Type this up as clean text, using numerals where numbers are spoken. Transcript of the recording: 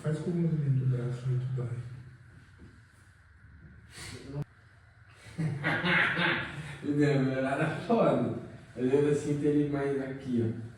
Faz com o movimento do braço aí que dói. Entendeu? Era foda. Olhando assim, tem ele mais aqui, ó.